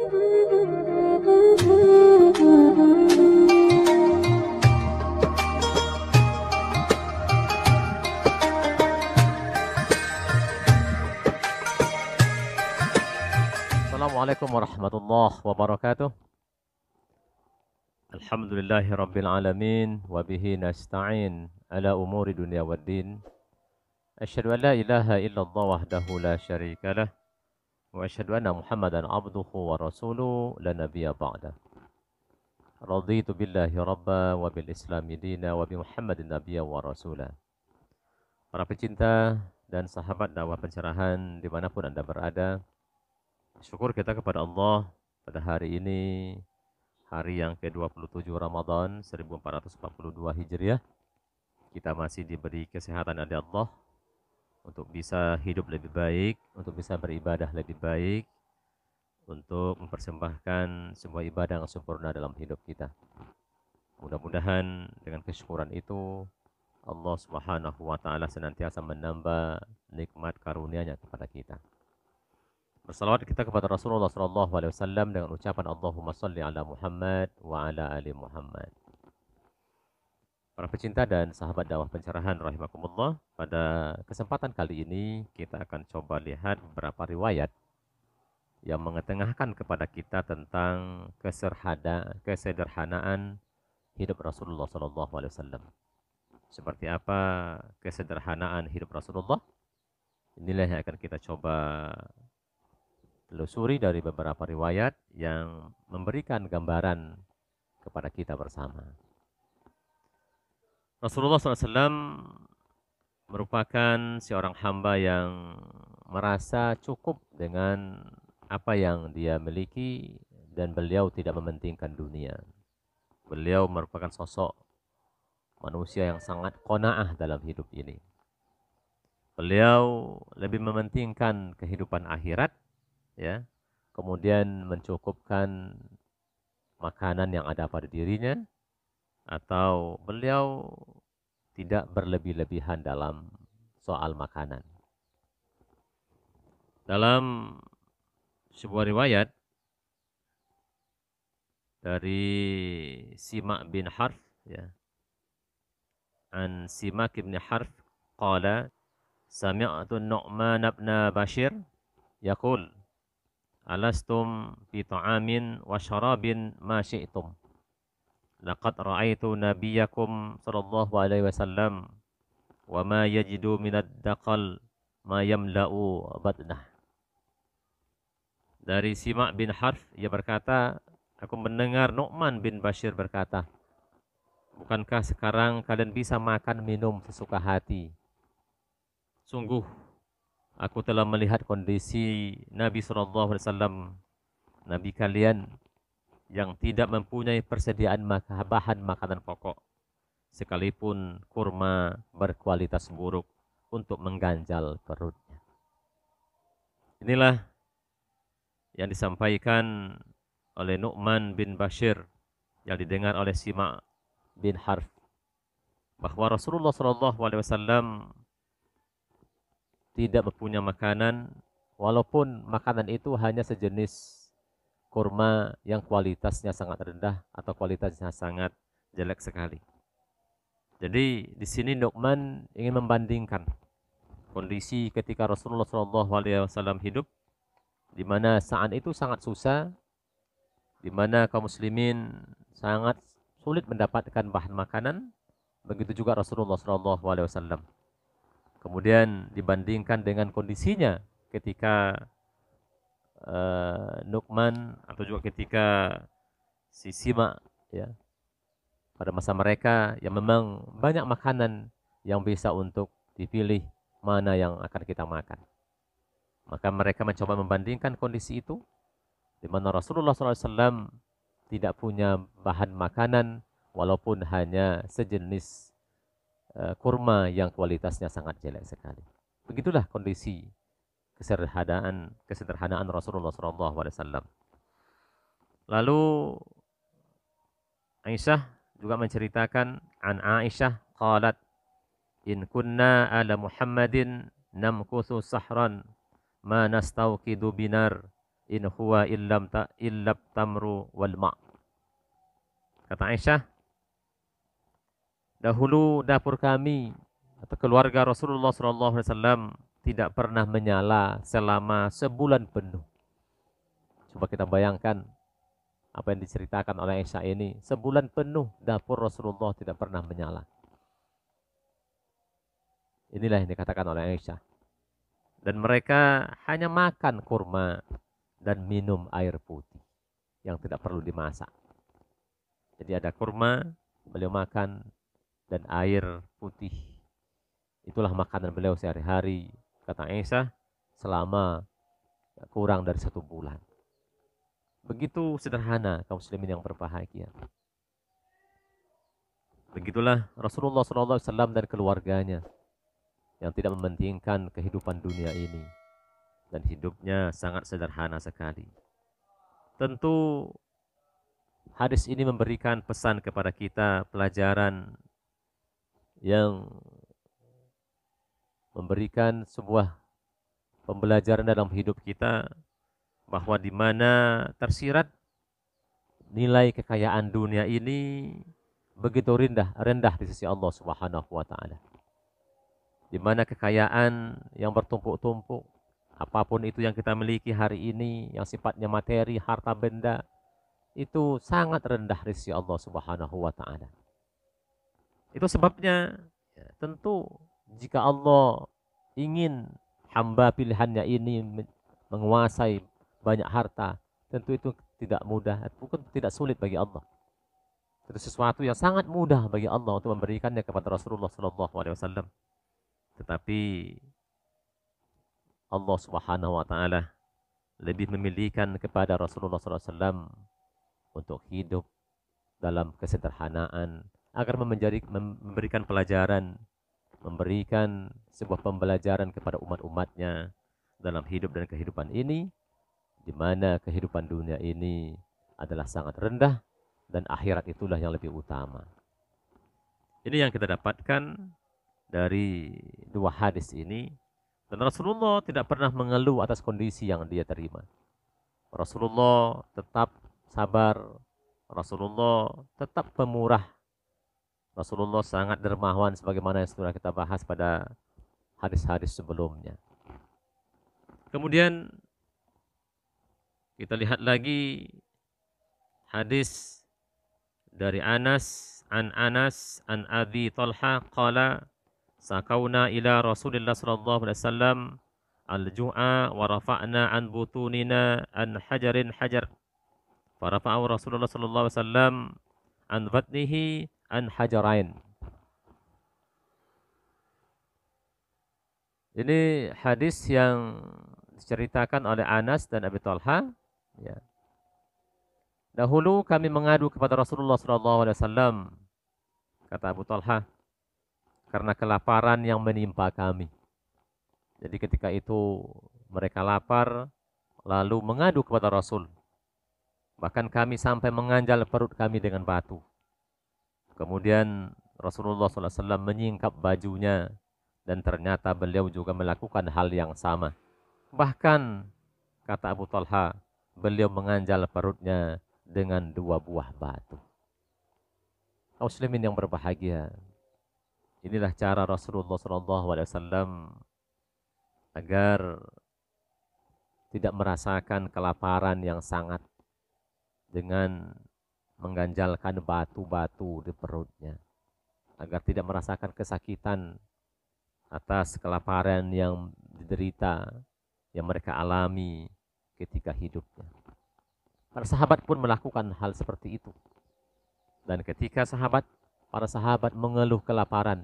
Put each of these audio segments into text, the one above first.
Assalamualaikum warahmatullahi wabarakatuh. Alhamdulillahi rabbil alamin wa bihi nasta'in ala umuri dunya waddin. Asyhadu an la ilaha illallah wahdahu la syarika lah wa asyhadu anna Muhammadan abduhu wa rasuluhu la nabiyya ba'dah. Raditu billahi rabba wa bil islami dina wa bi Muhammadin nabiyya wa rasulah. Para pecinta dan sahabat dakwah pencerahan dimanapun Anda berada, syukur kita kepada Allah pada hari ini, hari yang ke-27 Ramadan 1442 Hijriah. Kita masih diberi kesehatan oleh Allah untuk bisa hidup lebih baik, untuk bisa beribadah lebih baik, untuk mempersembahkan sebuah ibadah yang sempurna dalam hidup kita. Mudah-mudahan dengan kesyukuran itu Allah Subhanahu wa taala senantiasa menambah nikmat karunia-Nya kepada kita. Bersalawat kita kepada Rasulullah SAW dengan ucapan Allahumma salli ala Muhammad wa ala ali Muhammad. Para pecinta dan sahabat dakwah pencerahan rahimakumullah, pada kesempatan kali ini kita akan coba lihat beberapa riwayat yang mengetengahkan kepada kita tentang kesederhanaan hidup Rasulullah SAW. Seperti apa kesederhanaan hidup Rasulullah? Inilah yang akan kita coba telusuri dari beberapa riwayat yang memberikan gambaran kepada kita bersama. Rasulullah SAW merupakan seorang hamba yang merasa cukup dengan apa yang dia miliki dan beliau tidak mementingkan dunia. Beliau merupakan sosok manusia yang sangat qanaah dalam hidup ini. Beliau lebih mementingkan kehidupan akhirat, ya, kemudian mencukupkan makanan yang ada pada dirinya, atau beliau tidak berlebih-lebihan dalam soal makanan. Dalam sebuah riwayat dari Simak bin Harf, ya, an Simak bin Harf qala sami'tu Nu'man bin Bashir yaqul alastum fi ta'amin wa syarabin ma syi'tum. Laqad ra'aitu nabiyakum sallallahu alaihi wasallam wa ma yajidu minad daqal ma yamla'u batnah. Dari Simak bin Harf, ia berkata, aku mendengar Nu'man bin Bashir berkata, bukankah sekarang kalian bisa makan minum sesuka hati? Sungguh aku telah melihat kondisi Nabi SAW, Nabi kalian yang tidak mempunyai persediaan bahan makanan pokok, sekalipun kurma berkualitas buruk untuk mengganjal perutnya. Inilah yang disampaikan oleh Nu'man bin Bashir yang didengar oleh Simak bin Harf, bahwa Rasulullah SAW tidak mempunyai makanan, walaupun makanan itu hanya sejenis kurma yang kualitasnya sangat rendah atau kualitasnya sangat jelek sekali. Jadi di sini Nu'man ingin membandingkan kondisi ketika Rasulullah SAW hidup, di mana saat itu sangat susah, di mana kaum muslimin sangat sulit mendapatkan bahan makanan, begitu juga Rasulullah SAW. Kemudian dibandingkan dengan kondisinya ketika Nu'man atau juga ketika si Simak, ya, pada masa mereka yang memang banyak makanan yang bisa untuk dipilih mana yang akan kita makan. Maka mereka mencoba membandingkan kondisi itu, di mana Rasulullah SAW tidak punya bahan makanan walaupun hanya sejenis kurma yang kualitasnya sangat jelek sekali. Begitulah kondisi kesederhanaan Rasulullah SAW. Lalu Aisyah juga menceritakan, an Aisyah qalat in kunna ala Muhammadin namkuthu sahran ma nastawqidu binar in huwa illab tamru wal ma'. Kata Aisyah, dahulu dapur kami atau keluarga Rasulullah SAW tidak pernah menyala selama sebulan penuh. Coba kita bayangkan apa yang diceritakan oleh Aisyah ini. Sebulan penuh dapur Rasulullah tidak pernah menyala. Inilah yang dikatakan oleh Aisyah. Dan mereka hanya makan kurma dan minum air putih yang tidak perlu dimasak. Jadi ada kurma, beliau makan, dan air putih. Itulah makanan beliau sehari-hari, kata Aisyah, selama kurang dari 1 bulan. Begitu sederhana kaum muslimin yang berbahagia. Begitulah Rasulullah SAW dan keluarganya yang tidak mementingkan kehidupan dunia ini. Dan hidupnya sangat sederhana sekali. Tentu hadis ini memberikan pesan kepada kita, pelajaran yang memberikan sebuah pembelajaran dalam hidup kita, bahwa di mana tersirat nilai kekayaan dunia ini begitu rendah di sisi Allah Subhanahu wa taala. Di mana kekayaan yang bertumpuk-tumpuk, apapun itu yang kita miliki hari ini, yang sifatnya materi, harta benda, itu sangat rendah di sisi Allah Subhanahu wa taala. Itu sebabnya tentu jika Allah ingin hamba pilihannya ini menguasai banyak harta, tentu itu tidak mudah, bukan tidak sulit bagi Allah. Itu sesuatu yang sangat mudah bagi Allah untuk memberikannya kepada Rasulullah SAW. Tetapi Allah Subhanahu wa taala lebih memilihkan kepada Rasulullah SAW untuk hidup dalam kesederhanaan, agar memberikan pelajaran, memberikan sebuah pembelajaran kepada umat-umatnya dalam hidup dan kehidupan ini, di mana kehidupan dunia ini adalah sangat rendah dan akhirat itulah yang lebih utama. Ini yang kita dapatkan dari dua hadis ini. Dan Rasulullah tidak pernah mengeluh atas kondisi yang dia terima. Rasulullah tetap sabar, Rasulullah tetap pemurah, Rasulullah sangat dermawan sebagaimana yang sudah kita bahas pada hadis-hadis sebelumnya. Kemudian kita lihat lagi hadis dari Anas an Abi Talha qala sakauna ila Rasulillah sallallahu alaihi wasallam al-ju'a wa rafa'na an butunina an hajarin hajar. Farafa'u Rasulullah sallallahu alaihi wasallam an batnihi an hajarain. Ini hadis yang diceritakan oleh Anas dan Abi Talha. Ya. Dahulu kami mengadu kepada Rasulullah SAW, kata Abu Talha, karena kelaparan yang menimpa kami. Jadi ketika itu mereka lapar, lalu mengadu kepada Rasul. Bahkan kami sampai menganjal perut kami dengan batu. Kemudian Rasulullah SAW menyingkap bajunya, dan ternyata beliau juga melakukan hal yang sama. Bahkan, kata Abu Talha, beliau menganjal perutnya dengan 2 buah batu. Kaum muslimin yang berbahagia, inilah cara Rasulullah SAW agar tidak merasakan kelaparan yang sangat dengan mengganjalkan batu-batu di perutnya, agar tidak merasakan kesakitan atas kelaparan yang diderita, yang mereka alami ketika hidupnya. Para sahabat pun melakukan hal seperti itu. Dan ketika para sahabat mengeluh kelaparan,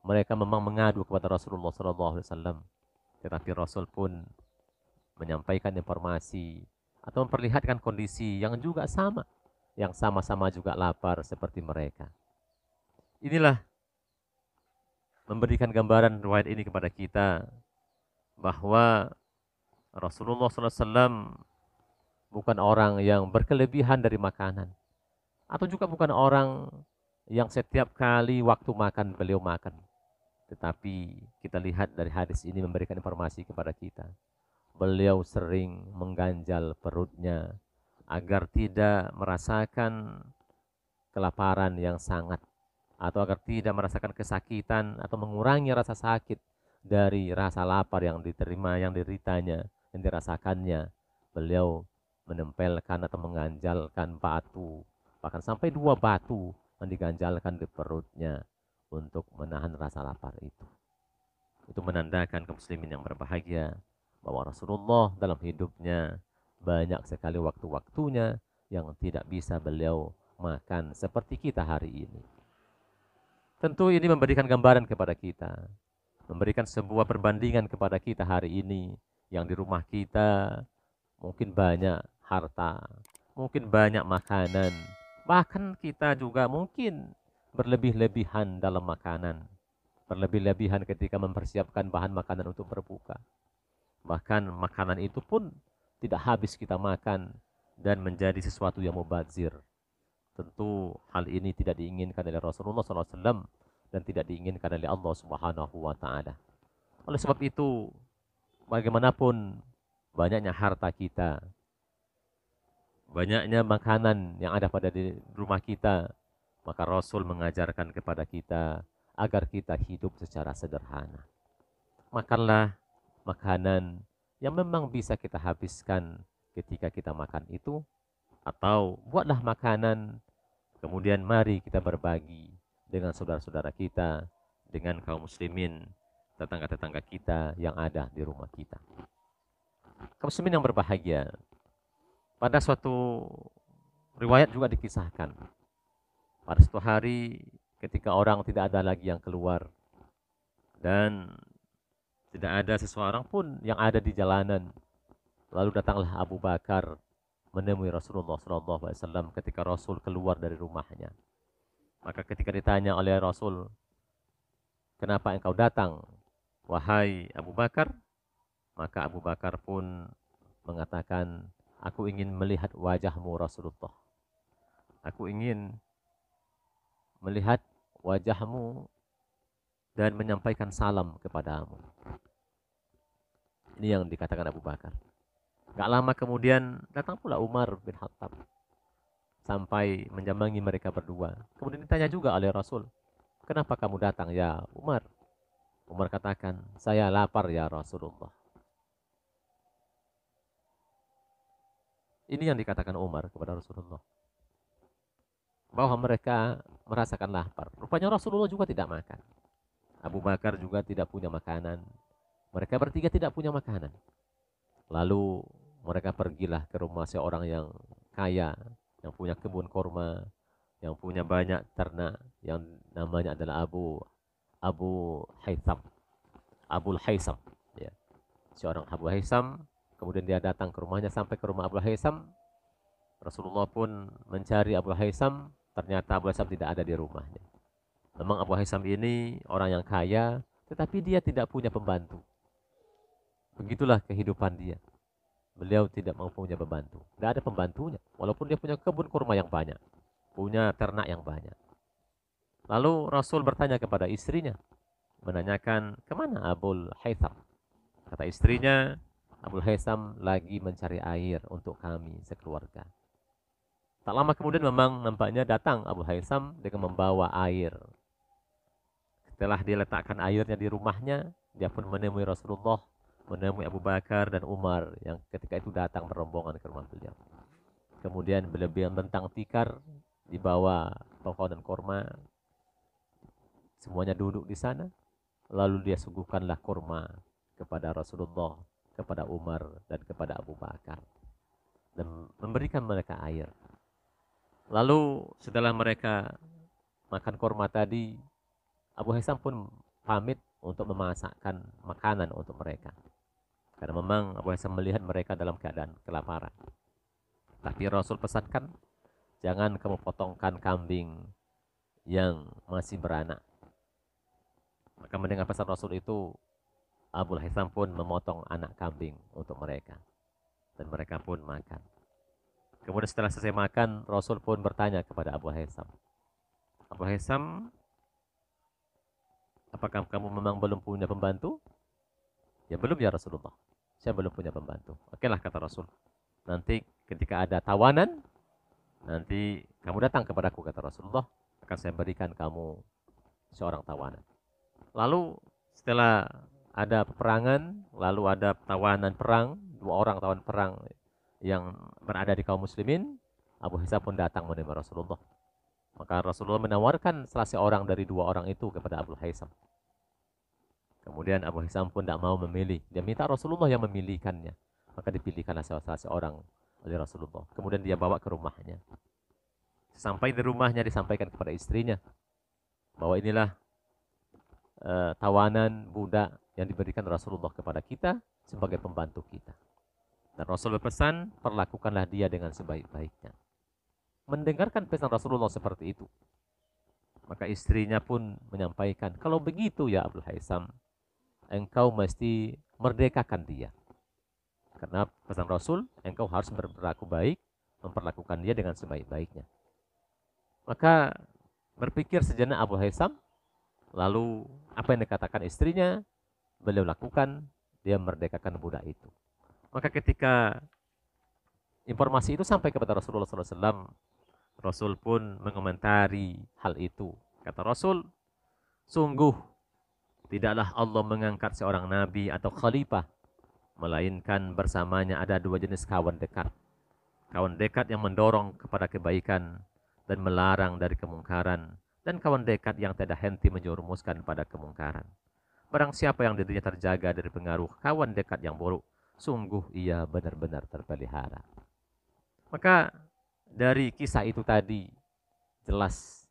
mereka memang mengadu kepada Rasulullah SAW. Tetapi Rasul pun menyampaikan informasi atau memperlihatkan kondisi yang juga sama, yang sama-sama juga lapar seperti mereka. Inilah memberikan gambaran riwayat ini kepada kita bahwa Rasulullah SAW bukan orang yang berkelebihan dari makanan, atau juga bukan orang yang setiap kali waktu makan beliau makan. Tetapi kita lihat dari hadis ini memberikan informasi kepada kita beliau sering mengganjal perutnya agar tidak merasakan kelaparan yang sangat, atau agar tidak merasakan kesakitan atau mengurangi rasa sakit dari rasa lapar yang diterima, yang dideritanya, yang dirasakannya. Beliau menempelkan atau mengganjalkan batu, bahkan sampai 2 batu yang diganjalkan di perutnya untuk menahan rasa lapar itu. Itu menandakan kaum muslimin yang berbahagia bahwa Rasulullah dalam hidupnya banyak sekali waktu-waktunya yang tidak bisa beliau makan seperti kita hari ini. Tentu ini memberikan gambaran kepada kita, memberikan sebuah perbandingan kepada kita hari ini, yang di rumah kita mungkin banyak harta, mungkin banyak makanan, bahkan kita juga mungkin berlebih-lebihan dalam makanan, berlebih-lebihan ketika mempersiapkan bahan makanan untuk berbuka. Bahkan makanan itu pun tidak habis kita makan dan menjadi sesuatu yang mubazir. Tentu hal ini tidak diinginkan oleh Rasulullah SAW dan tidak diinginkan oleh Allah Subhanahu wa Ta'ala. Oleh sebab itu, bagaimanapun banyaknya harta kita, banyaknya makanan yang ada pada di rumah kita, maka Rasul mengajarkan kepada kita agar kita hidup secara sederhana. Makanlah makanan yang memang bisa kita habiskan ketika kita makan itu, atau buatlah makanan, kemudian mari kita berbagi dengan saudara-saudara kita, dengan kaum muslimin, tetangga-tetangga kita yang ada di rumah kita. Kaum muslimin yang berbahagia, pada suatu riwayat juga dikisahkan, pada suatu hari ketika orang tidak ada lagi yang keluar dan tidak ada seseorang pun yang ada di jalanan, lalu datanglah Abu Bakar menemui Rasulullah SAW ketika Rasul keluar dari rumahnya. Maka ketika ditanya oleh Rasul, kenapa engkau datang, wahai Abu Bakar? Maka Abu Bakar pun mengatakan, aku ingin melihat wajahmu Rasulullah. Aku ingin melihat wajahmu dan menyampaikan salam kepadamu. Ini yang dikatakan Abu Bakar. Gak lama kemudian datang pula Umar bin Khattab sampai menjambangi mereka berdua. Kemudian ditanya juga oleh Rasul, kenapa kamu datang ya Umar? Umar katakan, saya lapar ya Rasulullah. Ini yang dikatakan Umar kepada Rasulullah, bahwa mereka merasakan lapar. Rupanya Rasulullah juga tidak makan. Abu Bakar juga tidak punya makanan. Mereka bertiga tidak punya makanan. Lalu mereka pergilah ke rumah seorang yang kaya, yang punya kebun korma, yang punya banyak ternak, yang namanya adalah Abu Haytham, Abul Haysam, ya. Seorang Abu Haysam. Kemudian dia datang ke rumahnya, sampai ke rumah Abu Haysam. Rasulullah pun mencari Abu Haysam, ternyata Abu Haysam tidak ada di rumahnya. Memang Abu Haysam ini orang yang kaya, tetapi dia tidak punya pembantu. Begitulah kehidupan dia. Beliau tidak mempunyai pembantu. Tidak ada pembantunya. Walaupun dia punya kebun kurma yang banyak. Punya ternak yang banyak. Lalu Rasul bertanya kepada istrinya. Menanyakan, kemana Abul Haytham? Kata istrinya, Abul Haytham lagi mencari air untuk kami sekeluarga. Tak lama kemudian memang nampaknya datang Abul Haytham dengan membawa air. Setelah dia letakkan airnya di rumahnya, dia pun menemui Rasulullah, menemui Abu Bakar dan Umar yang ketika itu datang berombongan ke rumah beliau. Kemudian beliau bentang tikar di bawah pohonan korma. Semuanya duduk di sana. Lalu dia suguhkanlah kurma kepada Rasulullah, kepada Umar dan kepada Abu Bakar, dan memberikan mereka air. Lalu setelah mereka makan kurma tadi, Abu Haysam pun pamit untuk memasakkan makanan untuk mereka. Karena memang Abu Haysam melihat mereka dalam keadaan kelaparan. Tapi Rasul pesankan, jangan kamu potongkan kambing yang masih beranak. Maka mendengar pesan Rasul itu, Abu Haysam pun memotong anak kambing untuk mereka. Dan mereka pun makan. Kemudian setelah selesai makan, Rasul pun bertanya kepada Abu Haysam, Abu Haysam, apakah kamu memang belum punya pembantu? Ya belum ya Rasulullah. saya belum punya pembantu. Oke lah kata Rasul. Nanti ketika ada tawanan, nanti kamu datang kepadaku kata Rasulullah, akan saya berikan kamu seorang tawanan. Lalu setelah ada peperangan, lalu ada tawanan perang, 2 orang tawanan perang yang berada di kaum muslimin, Abu Hisam pun datang menerima Rasulullah. Maka Rasulullah menawarkan salah seorang dari 2 orang itu kepada Abu Hisam. Kemudian Abu Hisam pun tidak mau memilih. Dia minta Rasulullah yang memilihkannya. Maka dipilihkanlah salah seorang oleh Rasulullah. Kemudian dia bawa ke rumahnya. Sampai di rumahnya disampaikan kepada istrinya bahwa inilah tawanan budak yang diberikan Rasulullah kepada kita sebagai pembantu kita. Dan Rasul berpesan, perlakukanlah dia dengan sebaik-baiknya. Mendengarkan pesan Rasulullah seperti itu, maka istrinya pun menyampaikan, kalau begitu ya Abdul Haisam, engkau mesti merdekakan dia. Karena pesan Rasul, engkau harus berlaku baik, memperlakukan dia dengan sebaik-baiknya. Maka berpikir sejenak Abu Haisam, lalu apa yang dikatakan istrinya, beliau lakukan, dia merdekakan budak itu. Maka ketika informasi itu sampai kepada Rasulullah SAW, Rasul pun mengomentari hal itu. Kata Rasul, sungguh tidaklah Allah mengangkat seorang nabi atau khalifah, melainkan bersamanya ada 2 jenis kawan dekat. Kawan dekat yang mendorong kepada kebaikan dan melarang dari kemungkaran, dan kawan dekat yang tidak henti menjerumuskan pada kemungkaran. Barang siapa yang dirinya terjaga dari pengaruh kawan dekat yang buruk, sungguh ia benar-benar terpelihara. Maka dari kisah itu tadi jelas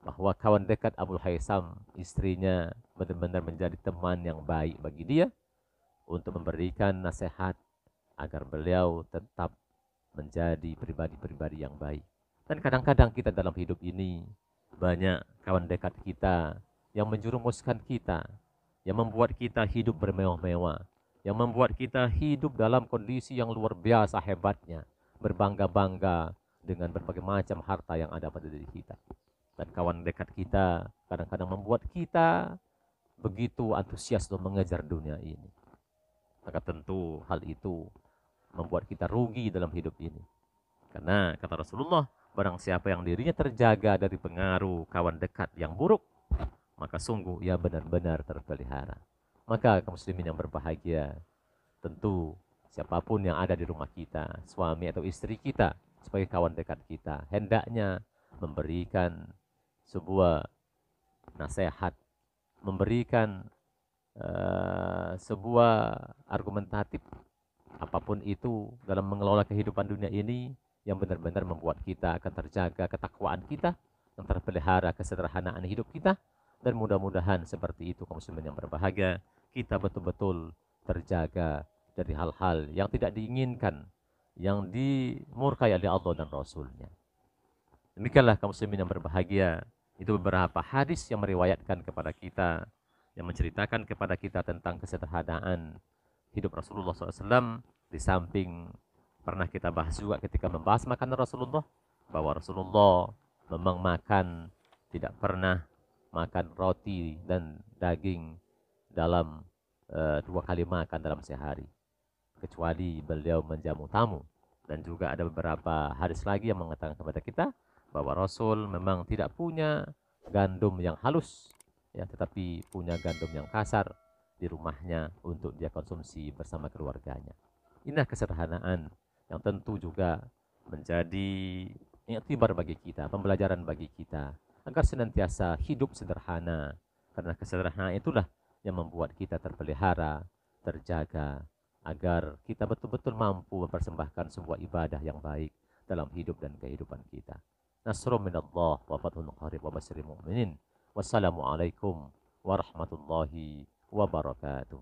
bahwa kawan dekat Abu Haisam, istrinya benar-benar menjadi teman yang baik bagi dia untuk memberikan nasihat agar beliau tetap menjadi pribadi-pribadi yang baik. Dan kadang-kadang kita dalam hidup ini banyak kawan dekat kita yang menjerumuskan kita, yang membuat kita hidup bermewah-mewah, yang membuat kita hidup dalam kondisi yang luar biasa hebatnya, berbangga-bangga dengan berbagai macam harta yang ada pada diri kita. Dan kawan dekat kita kadang-kadang membuat kita begitu antusias untuk mengejar dunia ini. Maka tentu hal itu membuat kita rugi dalam hidup ini. Karena kata Rasulullah, barang siapa yang dirinya terjaga dari pengaruh kawan dekat yang buruk, maka sungguh ia benar-benar terpelihara. Maka kaum muslimin yang berbahagia, tentu siapapun yang ada di rumah kita, suami atau istri kita, sebagai kawan dekat kita, hendaknya memberikan sebuah nasihat, memberikan sebuah argumentatif, apapun itu dalam mengelola kehidupan dunia ini, yang benar-benar membuat kita akan terjaga ketakwaan kita, yang terpelihara kesederhanaan hidup kita, dan mudah-mudahan seperti itu kaum muslimin yang berbahagia, kita betul-betul terjaga dari hal-hal yang tidak diinginkan, yang dimurkai oleh Allah dan Rasulnya. Demikianlah kaum muslimin yang berbahagia, itu beberapa hadis yang meriwayatkan kepada kita, yang menceritakan kepada kita tentang kesederhanaan hidup Rasulullah SAW. Di samping pernah kita bahas juga ketika membahas makanan Rasulullah, bahwa Rasulullah memang makan, tidak pernah makan roti dan daging dalam 2 kali makan dalam sehari, kecuali beliau menjamu tamu. Dan juga ada beberapa hadis lagi yang mengatakan kepada kita bahwa Rasul memang tidak punya gandum yang halus, ya, tetapi punya gandum yang kasar di rumahnya untuk dia konsumsi bersama keluarganya. Inilah kesederhanaan yang tentu juga menjadi iktibar bagi kita, pembelajaran bagi kita, agar senantiasa hidup sederhana. Karena kesederhanaan itulah yang membuat kita terpelihara, terjaga, agar kita betul-betul mampu mempersembahkan sebuah ibadah yang baik dalam hidup dan kehidupan kita. Nasrun minallah wa fathun qarib wa basyiril mu'minin. Wassalamualaikum warahmatullahi wabarakatuh.